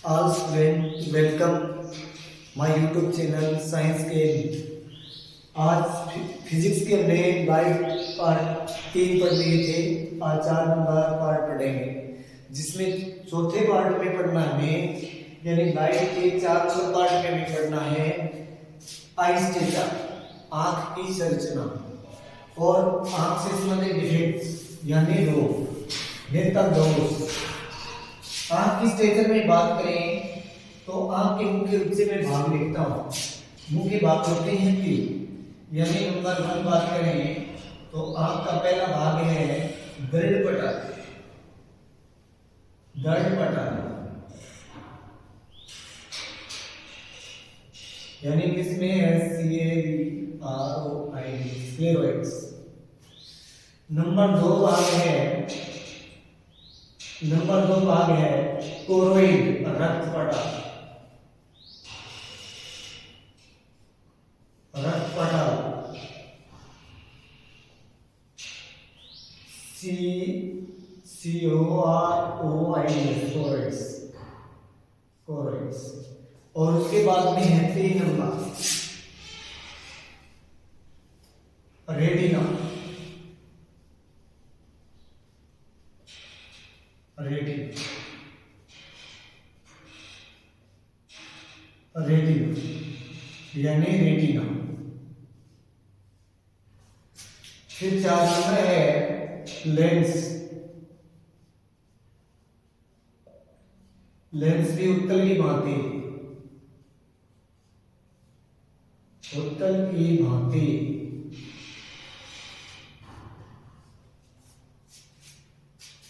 All students, welcome my YouTube channel science के। आज physics के हमने लाइट पार्ट 3 पढ़ लिए थे। आज 4 नंबर पार्ट पढ़ेंगे, जिसमें चौथे पार्ट में पढ़ना है यानी लाइट के 4 नंबर पार्ट में भी पढ़ना है आई स्टेटा, आंख की संरचना और आंख से संबंधित डिफेक्ट्स यानी रोग, नेत्र दोष। आंख की स्ट्रक्चर में बात करें तो आंख के मुख्य रूप से मैं भाग लिखता हूँ। मुख्य भाग होते हैं 3, यानी नंबर 1 बात करें तो आंख का पहला भाग है दृढ़ पटल। दृढ़ पटल यानी किसमें है CAVROID, स्क्लेरोइड्स। नंबर 2 भाग है कोरोइड, रक्त पटल। रक्त पटल COROIDS, कोरोइड्स। और उसके बाद में है 3 नंबर रेटिना। रेटिना यानी रेटिना। फिर 4 नंबर है लेंस। लेंस भी उत्तल की भांति, उत्तल की भांति।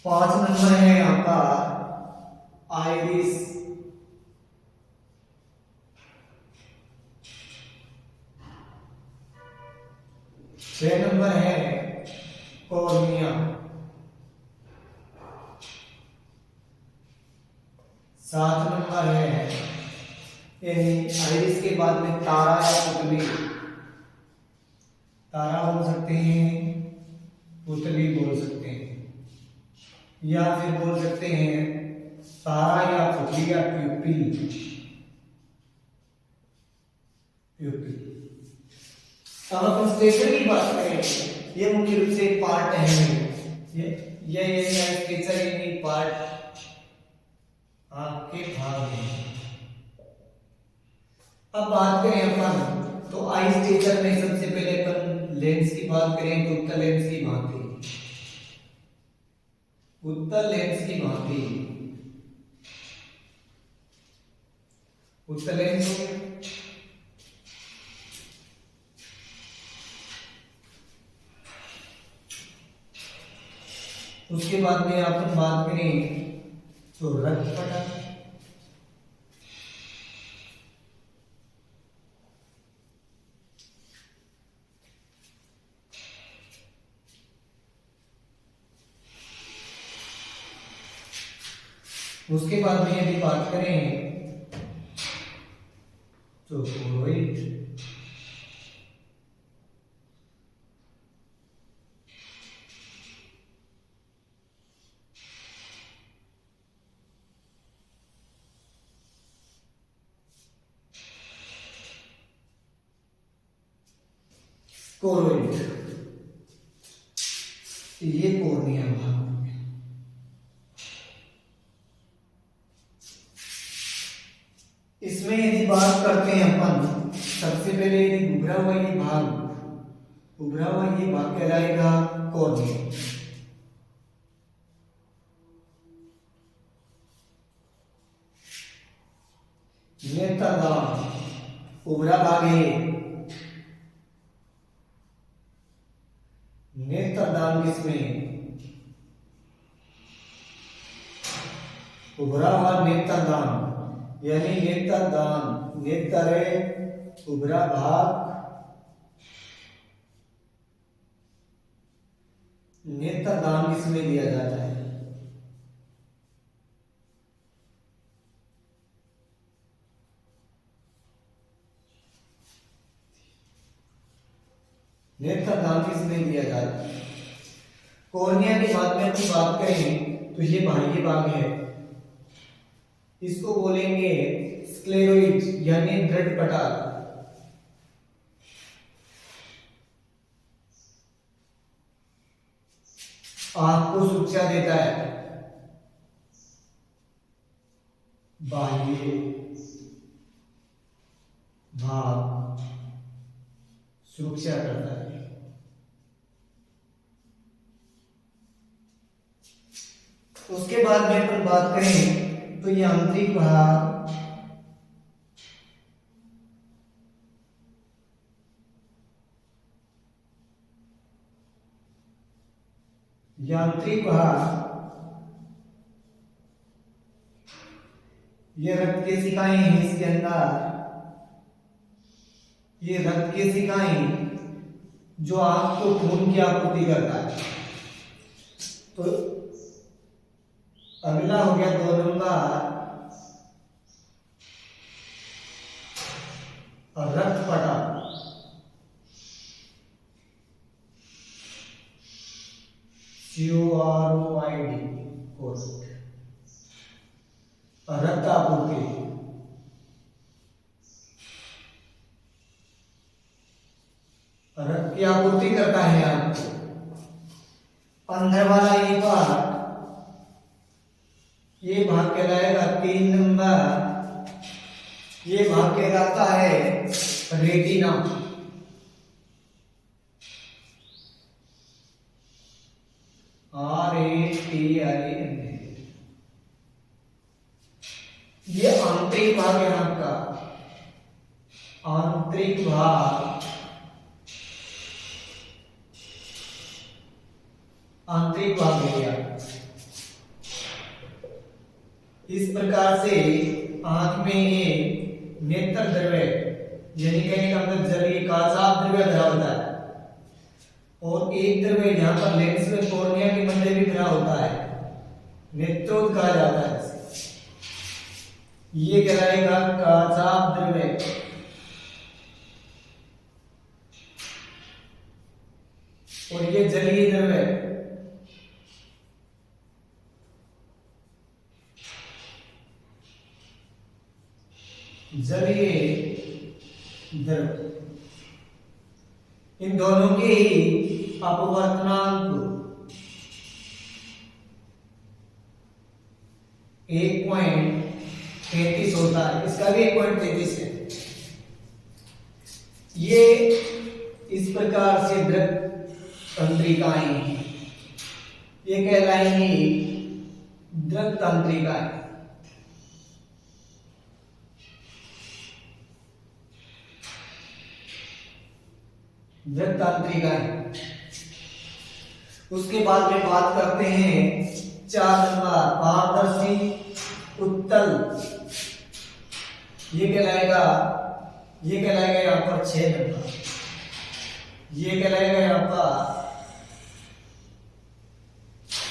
5 नंबर है आपका आइरिस। छह नंबर है कॉर्निया। 7 नंबर है यानी आइरिस के बाद में तारा या पुतली। तारा बोल सकते हैं, पुतली बोल सकते हैं, या फिर बोल सकते हैं तारा या पुतली या प्यूपिल। अब अपन स्टेशन की बात करें, ये मुख्य रूप से एक पार्ट है। ये स्केचर पार्ट आपके भाग में। अब बात करें अपन तो आई स्टेचर में सबसे पहले अपन लेंस की बात करें तो उत्तल लेंस की भांति। उत्तल लेंस की भांति, उत्तल लेंस हो गया। उसके बाद में अपन बात करें तो रक्त पटल। उसके बाद में यदि बात करें तो कोरोइड। कोरोइड ये कोर्निया भाग। इसमें यदि बात करते हैं अपन सबसे पहले यदि उभरा हुआ ये भाग कहलाएगा कॉर्निया। नेत्रदान उभरा भाग है। नेत्रदान किसमें? उभरा हुआ नेत्रदान यानी नेत्रदान, नेत्र उभरा भाग, नेत्रदान किसमें दिया जाता है? नेत्रदान किसमें दिया जाता है? कॉर्निया के बाद में अपनी बात करें तो ये बाह्य भाग है। इसको बोलेंगे स्क्लेरोइड यानी दृढ़ पटाल। आंख को सुरक्षा देता है, बाह्य भाग सुरक्षा करता है। उसके बाद में अपन बात करें तो ये आंतरिक भाग यांत्रिक भाग, ये रक्त केशिकाएं हैं इसके अंदर। ये रक्त केशिकाएं जो आंख को खून की आपूर्ति करता है। तो अगला हो गया 2 नंबर रक्त पटल। COROID रक्त आपूर्ति। रक्त की आपूर्ति करता है आपको। अंदर वाला ये भाग, ये भाग कहलाएगा 3 नंबर, ये भाग कहलाता है रेटिना। RATINA। ये आंतरिक भाग है आपका, आंतरिक भाग, आंतरिक भाग है गया। इस प्रकार से आंख में ये नेत्र द्रव्य यानी कहने का मतलब जलीय काचाप द्रव्य भरा होता है, और एक द्रव्य यहाँ पर लेंस में कॉर्निया के मध्य भी भरा होता है, नेत्रोद कहा जाता है। ये कहलाएगा काचाप द्रव्य। और ये जलीय द्रव्य, जलीय द्रव्य। इन दोनों के ही अपवर्तनांक 1.33 होता है, इसका भी 1.33 है। ये इस प्रकार से दृढ़ तंत्रिकाएं हैं, ये कहलाएंगी दृढ़ तंत्रिकाएं। दृढ़ तंत्रिकाएं। उसके बाद में बात करते हैं 4 नंबर पारदर्शी उत्तल। ये कहलाएगा यहाँ पर 6 नंबर। ये कहलाएगा यहाँ पर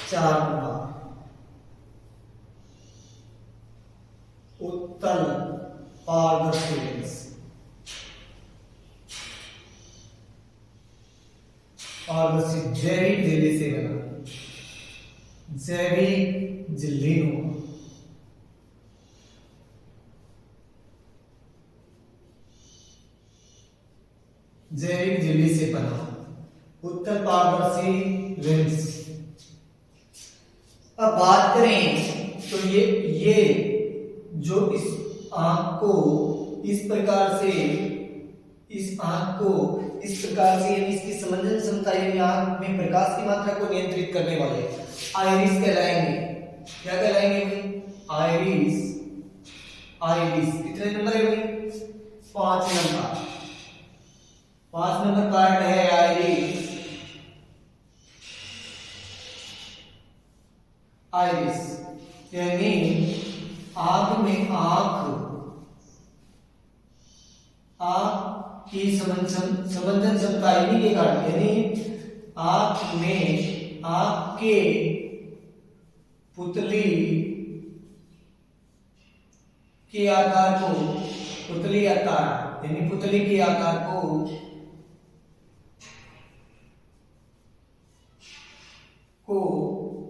4 नंबर उत्तल पारदर्शी लेंस। पारदर्शी जैविक झिल्ली से बना, जैविक झिल्ली नुमा। जैविक झिल्ली से बना उत्तल पारदर्शी लेंस। अब बात करें तो ये जो इस आंख को इस प्रकार से, इस आंख को इस प्रकार से यानी इसकी समंजन क्षमता यानी आंख में प्रकाश की मात्रा को नियंत्रित करने वाले आइरिस कहलाएंगे। क्या कहलाएंगे भाई? आइरिस। आइरिस कितने नंबर है भाई? 5 नंबर। 5 नंबर पार्ट है आइरिस। आइरिस यानी आंख में आंख की समंजन क्षमता यानी के कारण, यानी आंख में आंख के पुतली के आकार को, पुतली आकार यानी पुतली के आकार को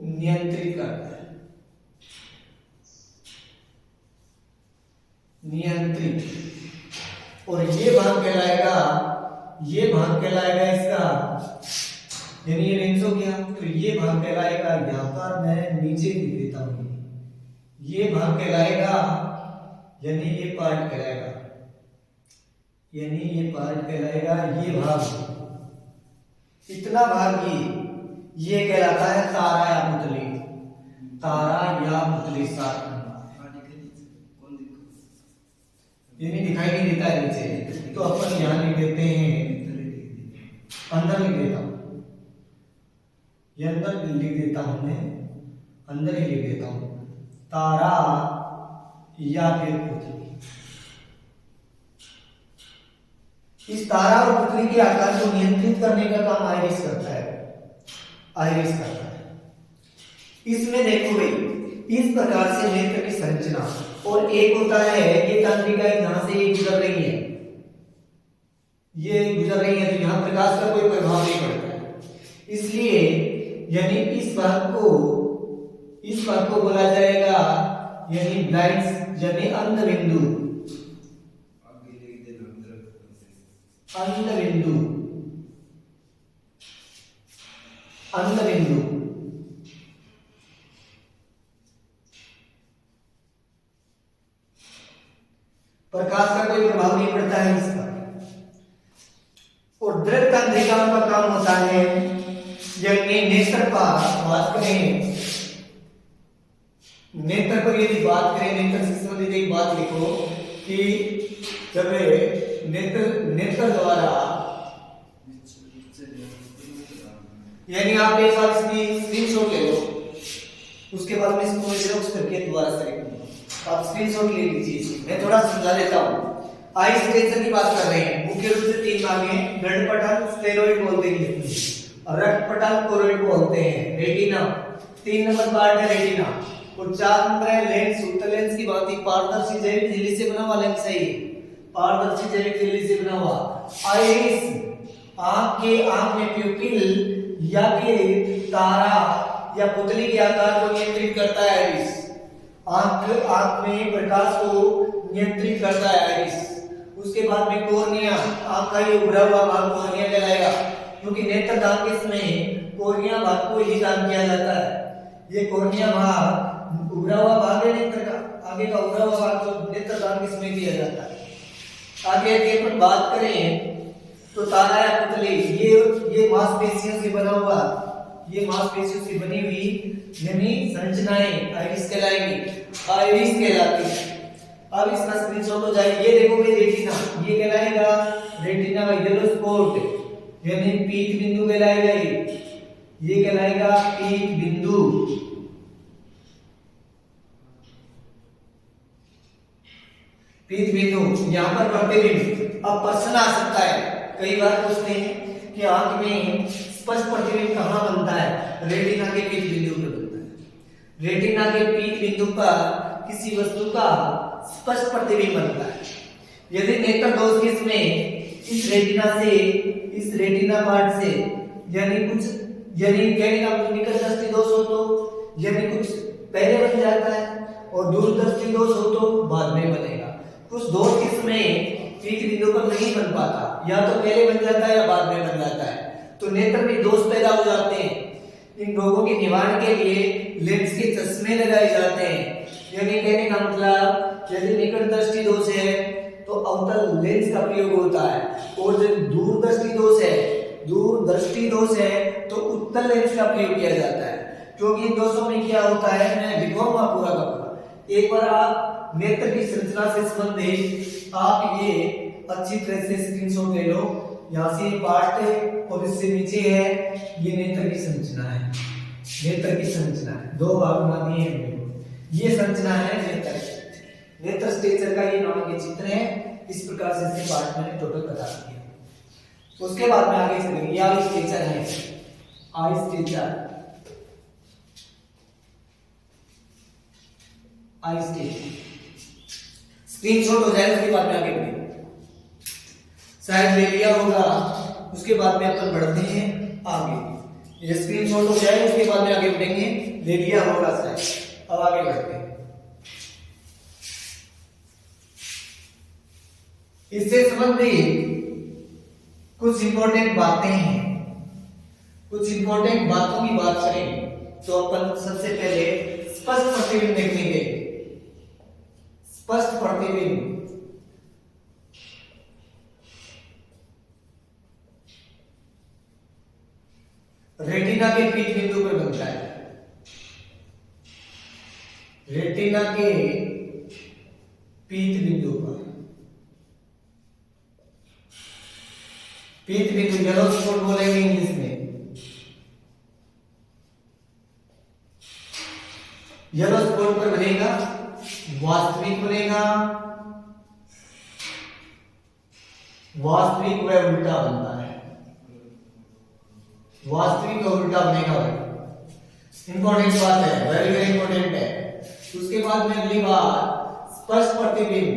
नियंत्रित करता है। नियंत्रित, और ये भाग कहलाएगा इसका, यानी ये लेंस हो गया, तो ये भाग कहलाएगा, यहां पर मैं नीचे लिख देता हूं, ये भाग कहलाएगा, यानी ये पार्ट कहलाएगा, ये भाग, इतना भाग ये कहलाता है तारा या पुतली, साथ यानी दिखाई नहीं देता है नीचे, तो अपन यहां लिख देते हैं, अंदर लिख देता हूं, ये अंदर लिख देता हूं मैं, अंदर ही लिख देता हूं, तारा या फिर पुतली। इस तारा और पुतली के आकार को नियंत्रित करने का काम आइरिस करता है, इसमें देखो भाई, इस प्रकार से नेत्र की संरचना, और एक होता है ये तंत्रिकाएं जहां से ये गुजर रही है, तो यहां प्रकाश का कोई प्रभाव नहीं पड़ता है, इसलिए यानी इस भाग को बोला जाएगा यानी ब्लाइंड, यानी अंध बिंदु, प्रकाश का कोई प्रभाव नहीं पड़ता है इस पर। और दृढ़ तंत्रिकाओं का काम होता है, यानी नेत्र पर बात करें, नेत्र पर यदि बात करें, नेत्र से संबंधित एक बात लिखो कि जब नेत्र द्वारा, यानी आप एक बार इसकी स्क्रीनशॉट ले लो, उसके बाद में इसको जेरॉक्स करके दोबारा से लिखूंगा, आप स्क्रीनशॉट ले लीजिए। मैं थोड़ा समझा देता हूँ। आई स्ट्रक्चर की बात कर रहे हैं, मुख्य रूप से तीन भाग हैं, ब्लड पटल स्टेरॉइड बोलते हैं, और रक्त पटल कोरोइड बोलते हैं, रेटिना 3 नंबर पार्ट है रेटिना, और 4 नंबर है लेंस, उत्तल लेंस की भांति पारदर्शी जैविक झिल्ली से बना हुआ लेंस है ये, पारदर्शी जैविक झिल्ली से बना हुआ। आइरिस, आंख में प्यूपिल या फिर तारा या पुतली के आकार को नियंत्रित करता है आइरिस, आंख में प्रकाश को नियंत्रित करता है आइरिस। उसके बाद में कोर्निया, आंख का ये उभरा हुआ भाग कोर्निया कहलाएगा, क्योंकि नेत्रदान के समय कोर्निया भाग को ही दान किया जाता है। ये कोर्निया भाग उभरा हुआ भाग है नेत्र का, आगे का उभरा हुआ भाग जो नेत्रदान के समय दिया जाता है। आगे की अपन बात करें तो तारा या पुतली, ये मांसपेशियों से बना हुआ, ये मांसपेशियों से बनी हुई यानी संरचनाएं आइरिस कहलाएंगी, आइरिस कहलाती है। अब इसका स्क्रीनशॉट हो जाएगा, ये देखो भाई रेटिना, ये कहलाएगा रेटिना का येलो स्पॉट, यानी पीत बिंदु कहलाएगा, ये कहलाएगा पीत बिंदु। पीत बिंदु, यहाँ पर प्रतिबिंब। अब प्रश्न आ सकता है, कई बार पूछते हैं कि आंख में स्पष्ट प्रतिबिंब कहाँ बनता है? रेटिना के पीत बिंदु पर बनता है। रेटिना के पीत बिंदु पर किसी वस्तु का स्पष्ट प्रतिबिंब बनता है। यदि नेत्र दोष के समय इस रेटिना पार्ट से यानी कहने का निकट दृष्टि दोष हो तो यानी कुछ पहले बन जाता है, और दूर दृष्टि दोष हो तो बाद में बनेगा। कुछ दोष के समय पीत बिंदु पर नहीं बन पाता, या तो पहले बन जाता है या बाद में बन जाता है, तो नेत्र में दोष पैदा हो जाते हैं। इन रोगों के निवारण के लिए लेंस के चश्मे लगाए जाते हैं। यानी कहने का मतलब यदि निकट दृष्टि दोष है तो अवतल लेंस का प्रयोग होता है, और जब दूर दृष्टि दोष है तो उत्तल लेंस का प्रयोग किया जाता है। क्योंकि इन दोषों में क्या होता है मैं दिखाऊंगा पूरा का पूरा। एक बार आप नेत्र की संरचना से संबंधित आप ये अच्छी तरह से स्क्रीनशॉट ले लो। यहाँ से पार्ट है और इससे नीचे है, ये नेत्र की संरचना है। नेत्र की संरचना है, दो भाग बना दिए हैं। ये संरचना है नेत्र स्ट्रक्चर का, ये नाम के चित्र है। इस प्रकार से इसके पार्ट मैंने टोटल बता दिए। उसके बाद में आगे चलेंगे। ये आई स्ट्रक्चर है, आई स्ट्रक्चर, आई स्ट्रक्चर स्क्रीनशॉट हो जाए, उसके बाद में आगे बढ़ेंगे। शायद ले लिया होगा, उसके बाद में अपन बढ़ते हैं आगे। ये स्क्रीनशॉट हो जाए, उसके बाद में आगे बढ़ेंगे। ले लिया होगा शायद, अब आगे बढ़ते हैं। इससे संबंधित कुछ इंपॉर्टेंट बातें हैं। कुछ इंपॉर्टेंट बातों की बात करें तो अपन सबसे पहले स्पष्ट प्रतिबिंब देखेंगे। स्पष्ट प्रतिबिंब रेटिना के पीठ बिंदु पर बनता है। रेटिना के पीठ बिंदु पर, पीठ बिंदु येलो स्पॉट बोलेंगे इंग्लिश में। येलो स्पॉट पर बनेगा वास्तविक बनेगा, वास्तविक व उल्टा बनता है। वास्तविक और उल्टा बनेगा। इंपॉर्टेंट बात है, वेरी वेरी इंपॉर्टेंट है। उसके बाद में अगली बात स्पष्ट प्रतिबिंब।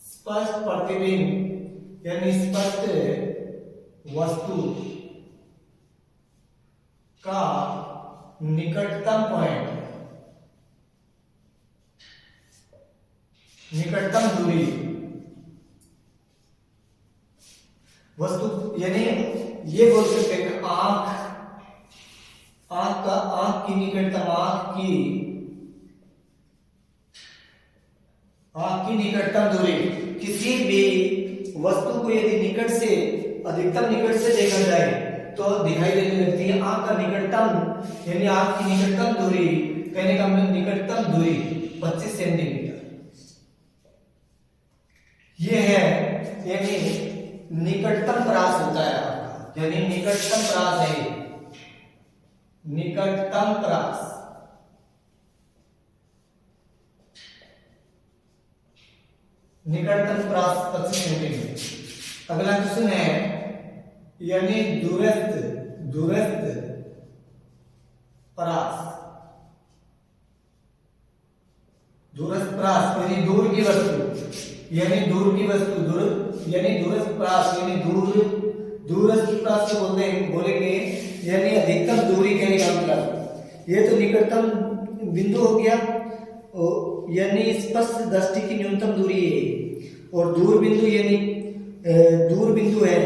स्पष्ट प्रतिबिंब यानी स्पष्ट वस्तु का निकटतम पॉइंट, निकटतम दूरी। वस्तु यानी ये बोल सकते हैं आंख, आंख की निकटतम, आंख की निकटतम दूरी। किसी भी वस्तु को यदि निकट से, अधिकतम निकट से देखा जाए तो दिखाई देने लगती है। आंख का निकटतम यानी आंख की निकटतम दूरी, कहने का मतलब निकटतम दूरी 25 सेंटीमीटर। ये है यानी निकटतम परास होता है आपका, यानी निकटतम परास है। निकटतम परास, निकटतम परास 25 सेंटीमीटर। अगला क्वेश्चन है यानी दूरस्थ, दूरस्थ परास। दूरस्थ परास यानी दूर की वस्तु, यानी दूर की वस्तु, दूर यानी दूरस्थ परास यानी दूर, दूरस्थ परास को बोलते हैं, बोलेंगे यानी अधिकतम दूरी कहने का मतलब। ये तो निकटतम बिंदु हो गया यानी स्पष्ट दृष्टि की न्यूनतम दूरी है। और दूर बिंदु यानी दूर बिंदु है,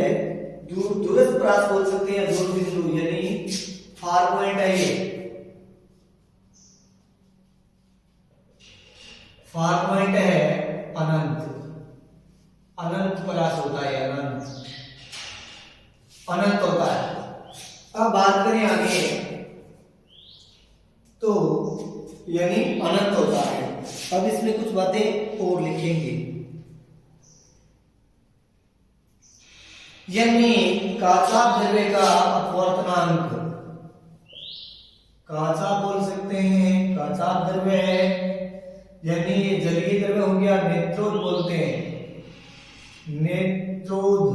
दूर, दूरस्थ परास बोल सकते हैं। दूर बिंदु यानी फार पॉइंट है। ये फार पॉइंट है अनंत, अनंत परास होता है, अनंत, अनंत होता है। अब बात करें आगे तो यानी अनंत होता है। अब इसमें कुछ बातें और लिखेंगे। यानी काचाप द्रव्य का अपवर्तनांक, काचाप बोल सकते हैं, काचाप द्रव्य है यानी ये जलीय द्रव्य हो गया। नेत्रोद बोलते हैं, नेत्रोद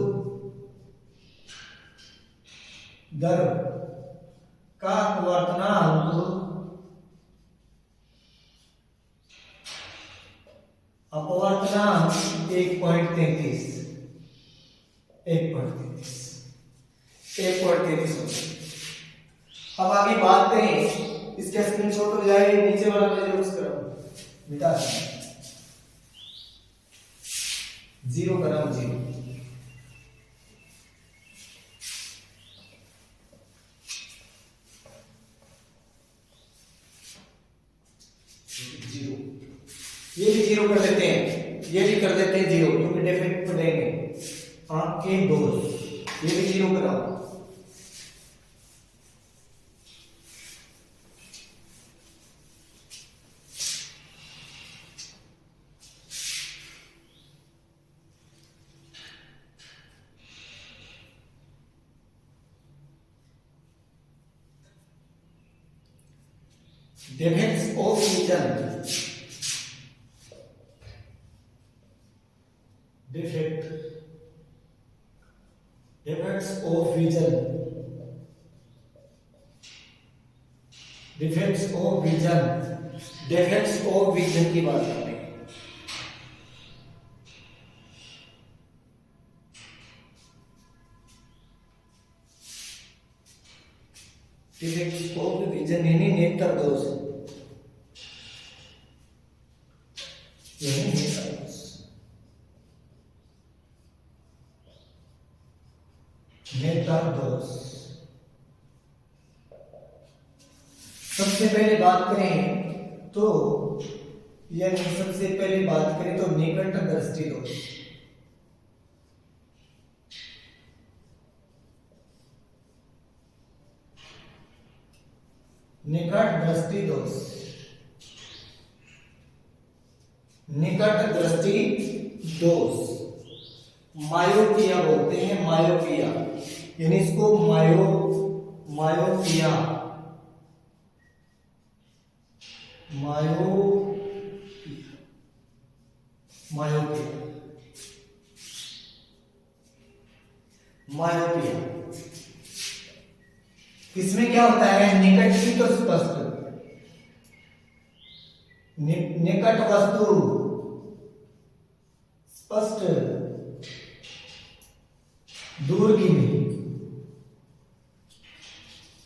द्रव्य का अपवर्तनांक, अपवर्तनांक 1.33, 1.33। अब आगे बात करें, इसका स्क्रीनशॉट हो जाए, नीचे वाला मैं जरूर करो मिटा 0 का नाम 0। ये भी 0 कर देते हैं, ये भी कर देते हैं 0 क्योंकि डिफेक्ट पड़ेंगे आंख के दोष। ये भी 0 कराओ। Defects of vision, defects of vision, defects of vision, defects of vision की बात करते हैं। defects of vision यानी नेत्र दोष, सबसे पहले बात करें तो यानी सबसे पहले बात करें तो निकट दृष्टि दोष। निकट दृष्टि दोष, निकट दृष्टि दोष मायोपिया बोलते हैं। मायोपिया यानी इसको मायोपिया मायोपिया। इसमें क्या होता है, निकट की तो स्पष्ट, निकट वस्तु स्पष्ट, दूर की नहीं,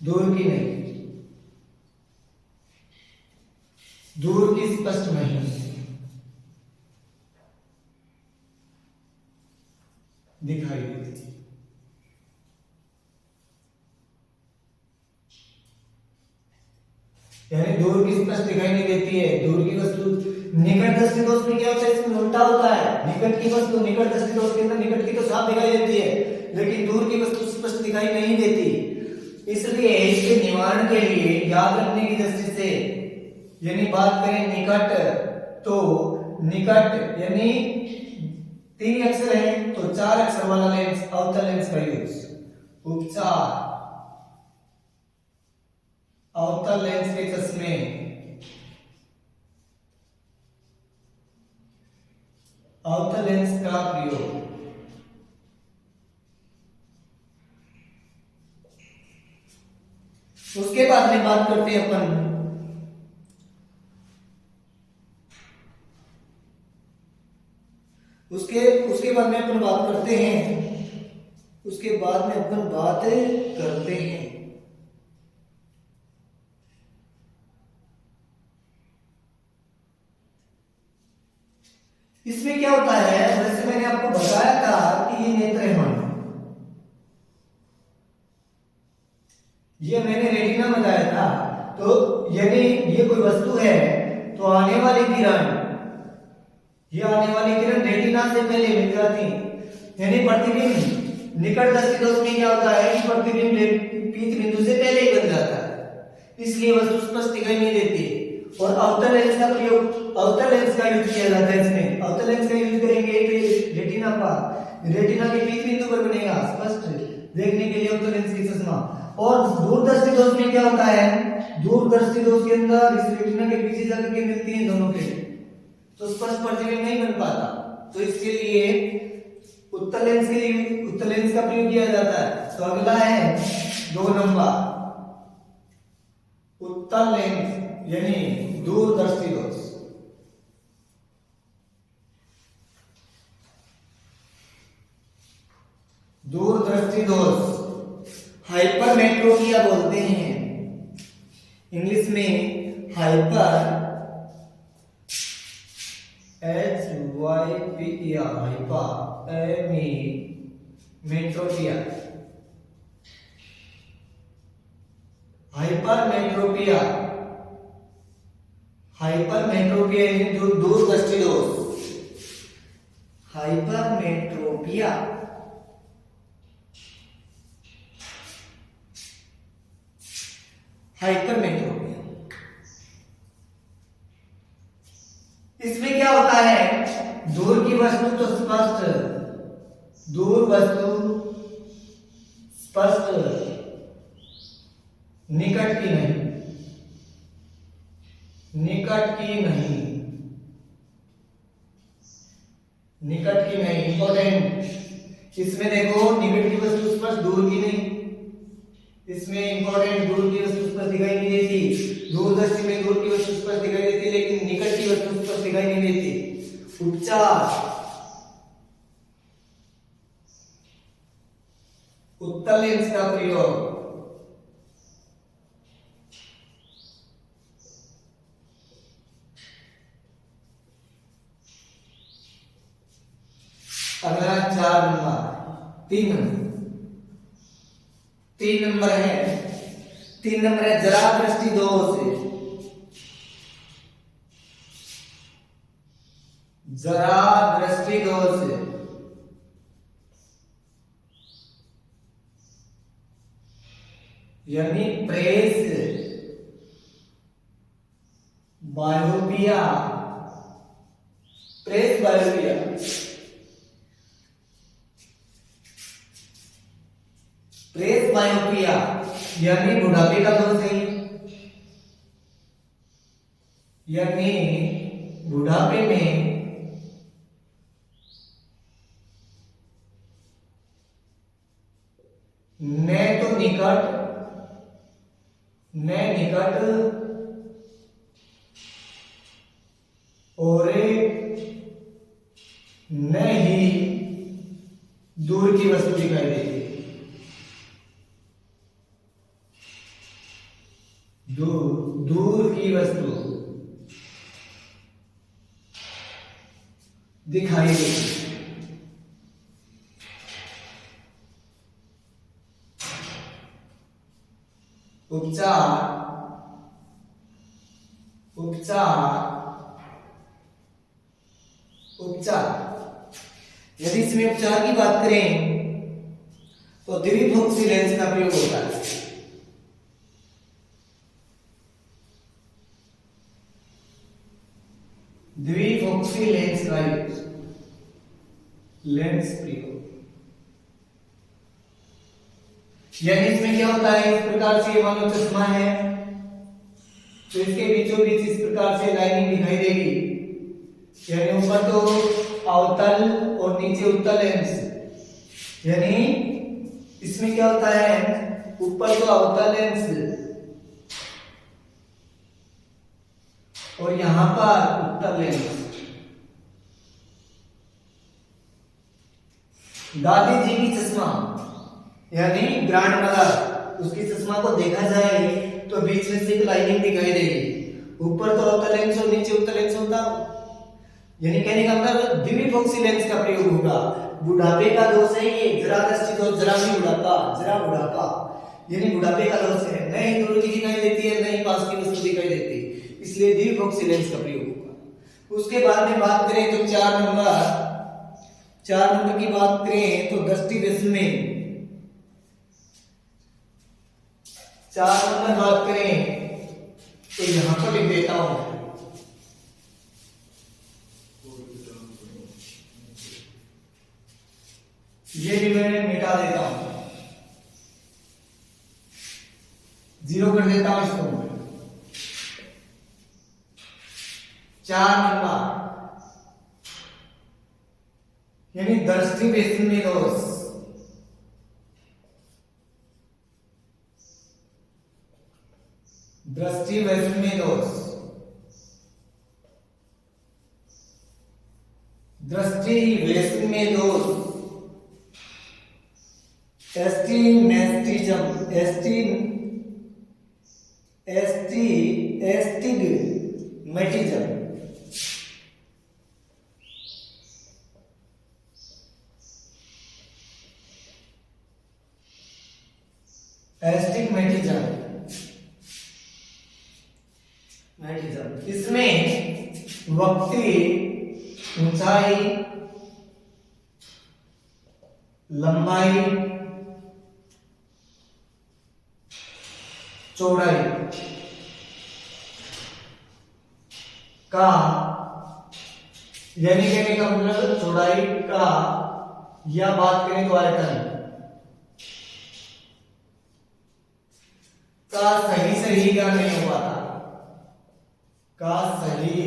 दूर की नहीं, दूर की स्पष्ट नहीं दिखाई देती। यानी दूर की स्पष्ट दिखाई नहीं देती है, दूर की वस्तु। निकट दृष्टि दोष में क्या होता है, इसमें उल्टा होता है। निकट की वस्तु, निकट दृष्टि दोष के अंदर निकट की तो साफ दिखाई देती है, लेकिन दूर की वस्तु स्पष्ट दिखाई नहीं देती। इसलिए इसके निवारण के लिए याद रखने की दृष्टि से, यानी बात करें निकट, तो निकट यानी 3 अक्षर है तो 4 अक्षर वाला लेंस, अवतल लेंस का यूज। उपचार, अवतल लेंस के चश्मे, अवतल लेंस का प्रयोग। उसके बाद में बात करते हैं अपन उसके बाद में अपन बात करते हैं, उसके बाद में अपन बात करते हैं इसमें क्या होता है। जैसे मैंने आपको बताया था कि ये नेत्रहीन, ये मैंने रेटिना बताया था। तो यदि ये कोई वस्तु है तो आने वाली किरण, ये आने वाली किरण रेटिना से पहले मिल जाती, यानी प्रतिबिंब। निकट दृष्टि दोष में क्या होता है कि प्रतिबिंब पीत बिंदु से पहले ही बन जाता है, इसलिए वस्तु स्पष्ट दिखाई नहीं देती। और अवतल लेंस का प्रयोग, अवतल लेंस का यूज किया जाता है इसमें। अवतल लेंस का यूज करेंगे तो रेटिना पर, रेटिना के पीत बिंदु पर बनेगा स्पष्ट देखने के लिए अवतल लेंस की चश्मा। और दूरदृष्टि दोष में क्या होता है, दूरदृष्टि दोष के अंदर इस रेटिना के पीछे जाकर के मिलती हैं दोनों के, तो स्पष्ट प्रतिबिंब नहीं बन पाता। तो इसके लिए उत्तल लेंस के लिए उत्तल लेंस का प्रयोग किया जाता है। तो अगला है 2 नंबर, उत्तल लेंस यानी दूरदृष्टि दोष। दूरदृष्टि दोष हाइपरमेट्रोपिया बोलते हैं, इंग्लिश में hyper HYPER, hypermetropia, hypermetropia, hypermetropia यानी दूरदृष्टि दोष। हाइपरमेट्रोपिया, हाइपरमेट्रोपिया, इसमें क्या होता है, दूर की वस्तु तो स्पष्ट, दूर वस्तु स्पष्ट, निकट की नहीं, निकट की नहीं, निकट की नहीं। इंपॉर्टेंट, इसमें देखो निकट की वस्तु स्पष्ट, दूर की नहीं। इसमें इंपॉर्टेंट, दूर की वस्तु स्पष्ट दिखाई नहीं देती। दूरदृष्टि में दूर की वस्तु स्पष्ट दिखाई देती, लेकिन निकट की वस्तु स्पष्ट दिखाई नहीं देती। उपचार, उत्तल लेंस का प्रयोग। अगला 4 नंबर, 3 नंबर है 3 नंबर है जरा दृष्टि दोष, जरा दृष्टि दोष, यानी प्रेस बायोपिया, प्रेस बायोपिया, प्रेस बायोपिया यानी बुढ़ापे का दोष है, यानी बुढ़ापे में न तो निकट और न ही दूर की वस्तु दिखाई देती है, दूर की वस्तु दिखाई देती है। उपचार, उपचार, उपचार, यदि इसमें उपचार की बात करें तो द्विफोक्सी लेंस का प्रयोग होता है। द्विफोक्सी लेंस का यूज, लेंस प्रयोग, यानी इसमें क्या होता है, इस प्रकार से मानो चश्मा है तो इसके बीचों बीच इस प्रकार से लाइनिंग दिखाई देगी, यानी ऊपर तो अवतल और नीचे उत्तल लेंस, यानी इसमें क्या होता है, ऊपर तो अवतल लेंस और यहां पर उत्तल लेंस। दादी जी की चश्मा यानी ग्रैंड मदर, उसकी चश्मा को देखा जाए तो बीच में से एक लाइनिंग दिखाई देगी, ऊपर तो अवतल लेंस और नीचे उत्तल लेंस होता, यानी कहने का मतलब द्विफोक्सी लेंस का प्रयोग होगा। बुढ़ापे का दोष है ये, जरा दृष्टि दोष, जरा भी बुढ़ापा, जरा बुढ़ापा यानी बुढ़ापे का दोष है, नहीं दूर की दिखाई देती है, नहीं पास की वस्तु दिखाई देती, इसलिए द्विफोक्सी लेंस का प्रयोग होगा। उसके बाद में बात करें तो 4 नंबर की बात करें तो दृष्टि विस्मय, 4 नंबर बात करें तो यहां पर लिख देता हूं, ये भी मैं मिटा देता हूं, 0 कर देता हूं इसको। 4 नंबर यानी दृष्टि विस्मय दोष, दृष्टि विस्मय दोष, दृष्टि विस्मय दोष, एस्टिग्मेटिज्म, एस्टिग्मेटिज्म, इसमें वक्री ऊंचाई, लंबाई, चौड़ाई का, यानी कहने का मतलब चौड़ाई का या बात करें तो आयतन का सही ज्ञान नहीं हो पाता, का सही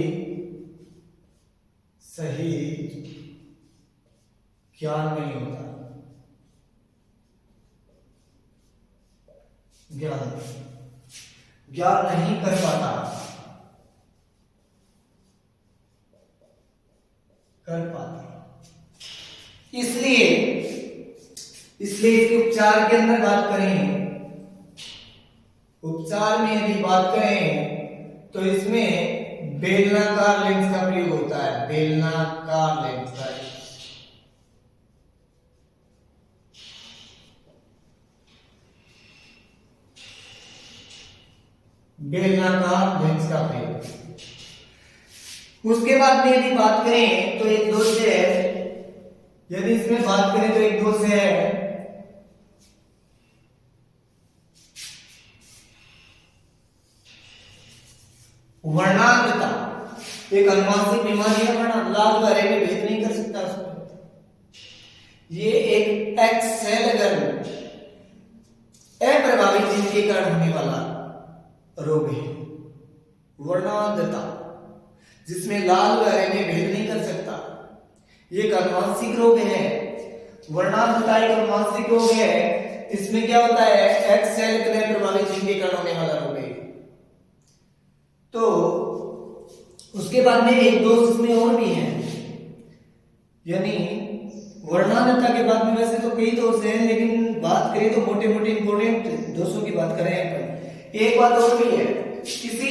ज्ञान नहीं होता, ज्ञान नहीं कर पाता, इसलिए इसके उपचार के अंदर बात करें, उपचार में यदि बात करें तो इसमें बेलनाकार लेंस का प्रयोग होता है, बेलनाकार लेंस का। बेलनाकार लेंस का प्रयोग। उसके बाद में यदि बात करें तो एक दोष है, यदि इसमें बात करें तो एक दोष है वर्णांधता। एक अनुवांशिक बीमारी है, वर्ण लाल बारे में भेद नहीं कर सकता उसमें। ये एक एक्सेलगन अप्रभावित जीन के कारण होने वाला रोग है वर्णांधता, जिसमें लाल बारे में भेद नहीं कर सकता। ये एक अनुवांशिक रोग है। वर्णांधता एक अनुवांशिक रोग है। इसमें क्या होता है, एक्सेलगन अप्रभावित जीन के कारण होने वाला रोग है। तो उसके बाद में एक दोष इसमें और भी है, यानी वर्णांधता के बाद में वैसे तो कई दोष हैं, लेकिन बात करें तो मोटे मोटे इंपॉर्टेंट दोषों की बात करें अपन। एक बात और भी है, किसी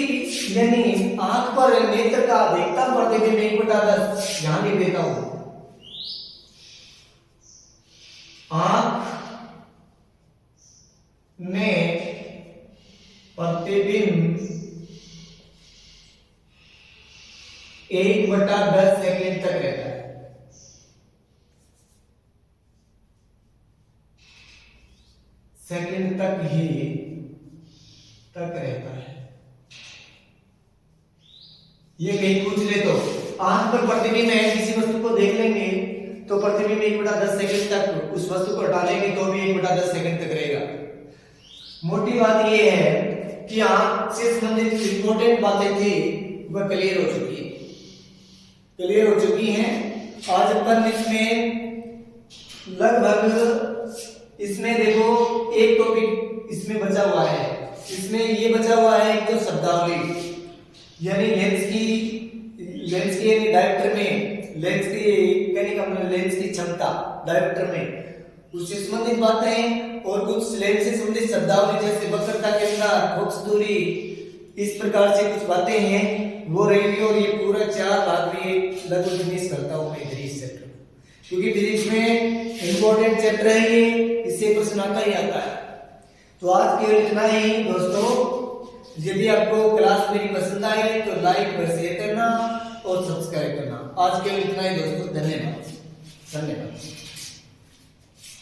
यानी आंख पर नेत्र का अधिकतम प्रतिबिंब 1/10, यहां लिख देता हूं, आंख में प्रतिबिंब 1/10 सेकेंड तक रहता है। सेकेंड तक रहता है। ये कहीं पूछ ले तो आंख पर प्रतिबिंब है, किसी वस्तु को देख लेंगे तो प्रतिबिंब 1/10 सेकेंड तक, उस वस्तु को हटा लेंगे तो भी 1/10 सेकेंड तक रहेगा। मोटी बात ये है कि आंख से संबंधित इंपॉर्टेंट बातें थी वह क्लियर हो चुकी हैं। आज अपन इसमें लगभग इसमें देखो एक टॉपिक इसमें बचा हुआ है। इसमें ये बचा हुआ है एक तो शब्दावली, यानी लेंस की यानी डायरेक्टर में लेंस की क्षमता डायरेक्टर में उससे संबंधित बातें, और कुछ लेंस से संबंधित शब्दावली जैसे वक्रता के अंदर फोकस दूरी, इस प्रकार से कुछ बातें हैं वो रहेगी। और ये पूरा 4 भाग में लगभग फिनिश करता हूं मैं इधर इस चैप्टर, क्योंकि फिजिक्स में इंपॉर्टेंट चैप्टर है ये, इससे प्रश्न आता ही आता है। तो आज केवल इतना ही दोस्तों। यदि आपको क्लास मेरी पसंद आए तो लाइक और शेयर करना और सब्सक्राइब करना। आज केवल इतना ही दोस्तों। धन्यवाद।